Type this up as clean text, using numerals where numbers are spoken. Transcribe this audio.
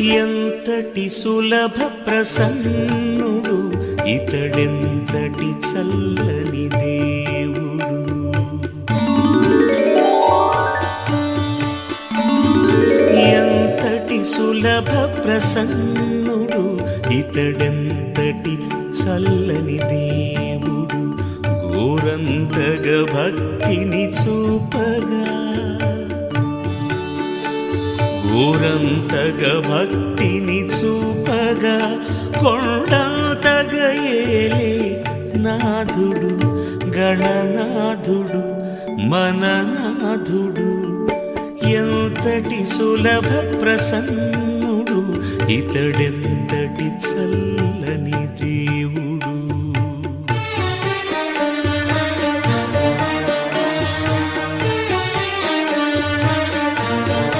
ఎంతటి సులభ ప్రసన్నుడు ఇతడెంతటి చల్లని దేవుడు. ఎంతటి సులభ ప్రసన్నుడు ఇతడెంతటి చల్లని దేవుడు. ఘోరంతగ భక్తిని చూపగా ఘోరంతగ భక్తిని చూపగా కొండంతగ ఏలే నాథుడు గణనాథుడు మననాథుడు. ఎంతటి సులభ ప్రసన్నుడు ఇతడెంతటి చల్లని దేవుడు.